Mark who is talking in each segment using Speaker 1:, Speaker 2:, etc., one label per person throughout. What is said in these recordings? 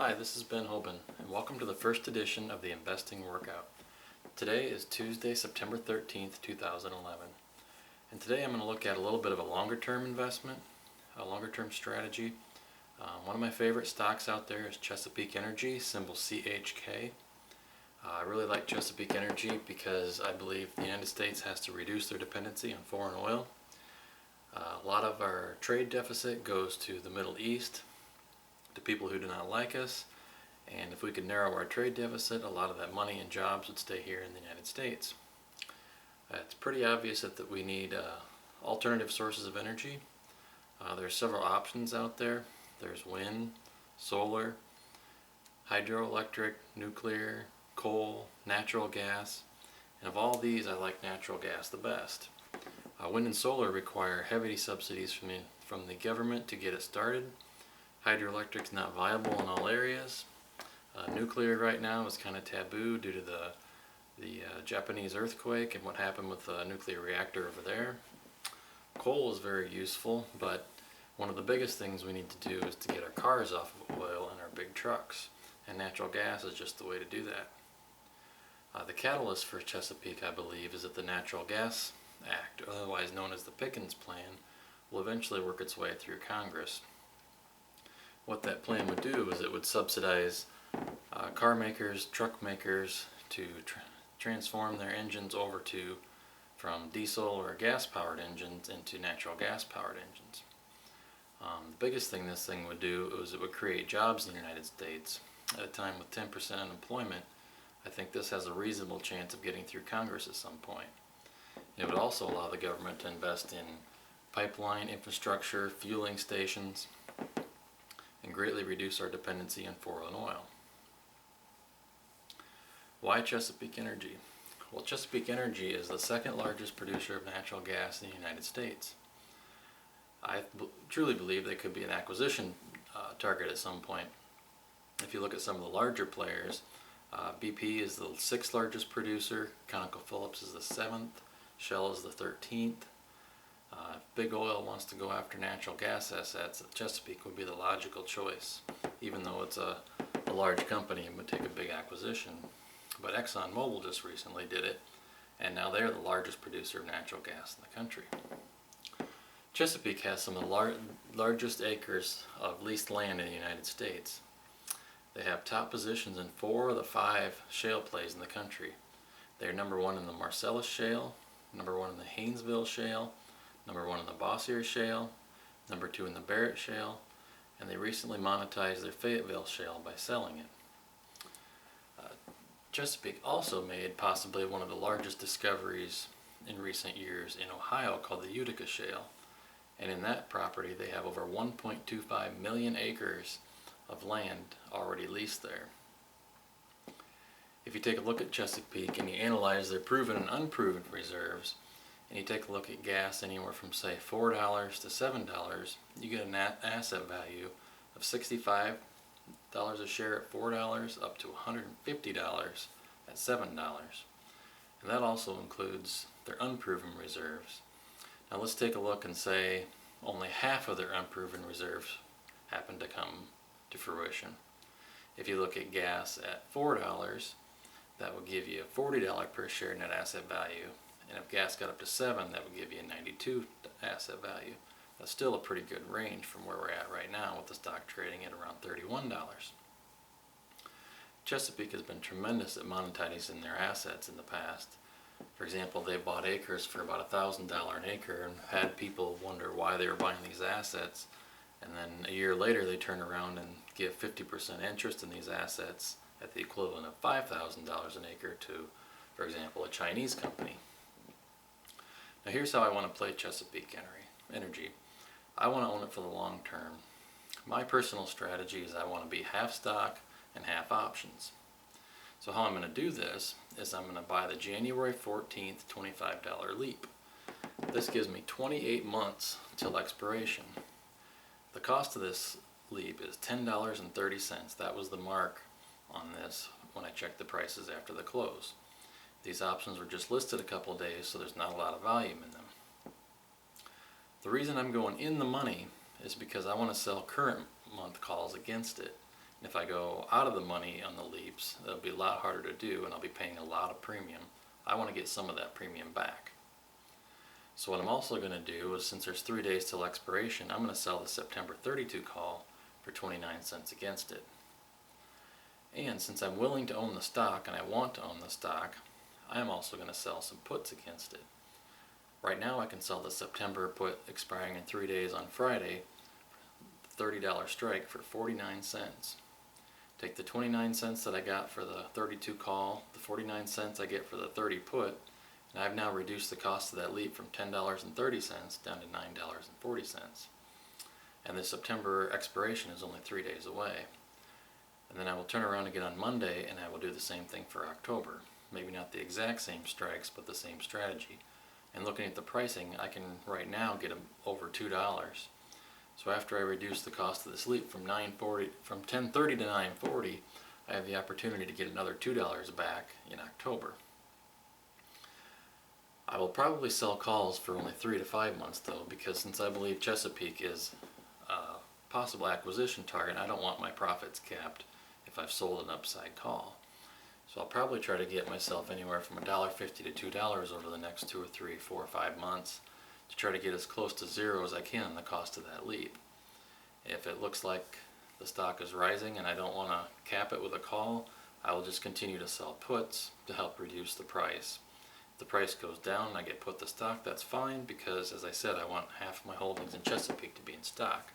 Speaker 1: Hi, this is Ben Hoban, and welcome to the first edition of the Investing Workout. Today is Tuesday, September 13th, 2011, and today I'm going to look at a little bit of a longer-term investment, a longer-term strategy. One of my favorite stocks out there is Chesapeake Energy, symbol CHK. I really like Chesapeake Energy because I believe the United States has to reduce their dependency on foreign oil. A lot of our trade deficit goes to the Middle East, to people who do not like us, and if we could narrow our trade deficit, a lot of that money and jobs would stay here in the United States. It's pretty obvious that we need alternative sources of energy. There's several options out there. There's wind, solar, hydroelectric, nuclear, coal, natural gas, and of all these I like natural gas the best. Wind and solar require heavy subsidies from the government to get it started. Hydroelectric is not viable in all areas. Nuclear right now is kind of taboo due to the Japanese earthquake and what happened with the nuclear reactor over there. Coal is very useful, but one of the biggest things we need to do is to get our cars off of oil and our big trucks, and natural gas is just the way to do that. The catalyst for Chesapeake, I believe, is that the Natural Gas Act, otherwise known as the Pickens Plan, will eventually work its way through Congress. What that plan would do is it would subsidize car makers, truck makers to transform their engines over from diesel or gas-powered engines into natural gas-powered engines. The biggest thing this thing would do is it would create jobs in the United States. At a time with 10% unemployment, I think this has a reasonable chance of getting through Congress at some point. It would also allow the government to invest in pipeline infrastructure, fueling stations, and greatly reduce our dependency on foreign oil. Why Chesapeake Energy? Well, Chesapeake Energy is the second largest producer of natural gas in the United States. I truly believe they could be an acquisition target at some point. If you look at some of the larger players, BP is the 6th largest producer, ConocoPhillips is the 7th, Shell is the 13th. If Big Oil wants to go after natural gas assets, Chesapeake would be the logical choice, even though it's a large company and would take a big acquisition. But ExxonMobil just recently did it, and now they're the largest producer of natural gas in the country. Chesapeake has some of the largest acres of leased land in the United States. They have top positions in 4 of the 5 shale plays in the country. They're number 1 in the Marcellus Shale, number 1 in the Haynesville Shale, number 1 in the Bossier Shale, number 2 in the Barrett Shale, and they recently monetized their Fayetteville Shale by selling it. Chesapeake also made possibly one of the largest discoveries in recent years in Ohio called the Utica Shale, and in that property they have over 1.25 million acres of land already leased there. If you take a look at Chesapeake and you analyze their proven and unproven reserves, and you take a look at gas anywhere from say $4 to $7, you get an asset value of $65 a share at $4 up to $150 at $7. And that also includes their unproven reserves. Now let's take a look and say only half of their unproven reserves happen to come to fruition. If you look at gas at $4, that would give you a $40 per share net asset value. And if gas got up to 7, that would give you a 92 asset value. That's still a pretty good range from where we're at right now with the stock trading at around $31. Chesapeake has been tremendous at monetizing their assets in the past. For example, they bought acres for about $1,000 an acre and had people wonder why they were buying these assets. And then a year later they turn around and give 50% interest in these assets at the equivalent of $5,000 an acre to, for example, a Chinese company. Now here's how I want to play Chesapeake Energy. I want to own it for the long term. My personal strategy is I want to be half stock and half options. So how I'm going to do this is I'm going to buy the January 14th $25 leap. This gives me 28 months till expiration. The cost of this leap is $10.30. That was the mark on this when I checked the prices after the close. These options were just listed a couple of days, so there's not a lot of volume in them. The reason I'm going in the money is because I want to sell current month calls against it. And if I go out of the money on the leaps, it'll be a lot harder to do and I'll be paying a lot of premium. I want to get some of that premium back. So what I'm also going to do is, since there's 3 days till expiration, I'm going to sell the September 32 call for 29 cents against it. And since I'm willing to own the stock and I want to own the stock, I am also going to sell some puts against it. Right now I can sell the September put expiring in 3 days on Friday, $30 strike for 49 cents. Take the 29 cents that I got for the 32 call, the 49 cents I get for the 30 put, and I've now reduced the cost of that leap from $10.30 down to $9.40. And the September expiration is only 3 days away. And then I will turn around again on Monday and I will do the same thing for October. Maybe not the exact same strikes, but the same strategy. And looking at the pricing, I can right now get them over $2. So after I reduce the cost of this leap from $10.30 to $9.40, I have the opportunity to get another $2 back in October. I will probably sell calls for only 3 to 5 months though, because since I believe Chesapeake is a possible acquisition target, I don't want my profits capped if I've sold an upside call. So I'll probably try to get myself anywhere from $1.50 to $2 over the next 2 or 3, 4 or 5 months to try to get as close to zero as I can on the cost of that leap. If it looks like the stock is rising and I don't want to cap it with a call, I will just continue to sell puts to help reduce the price. If the price goes down and I get put the stock, that's fine, because as I said, I want half of my holdings in Chesapeake to be in stock.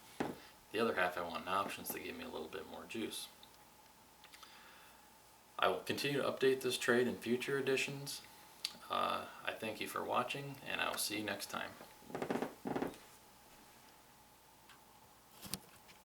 Speaker 1: The other half I want in options to give me a little bit more juice. I will continue to update this trade in future editions. I thank you for watching, and I will see you next time.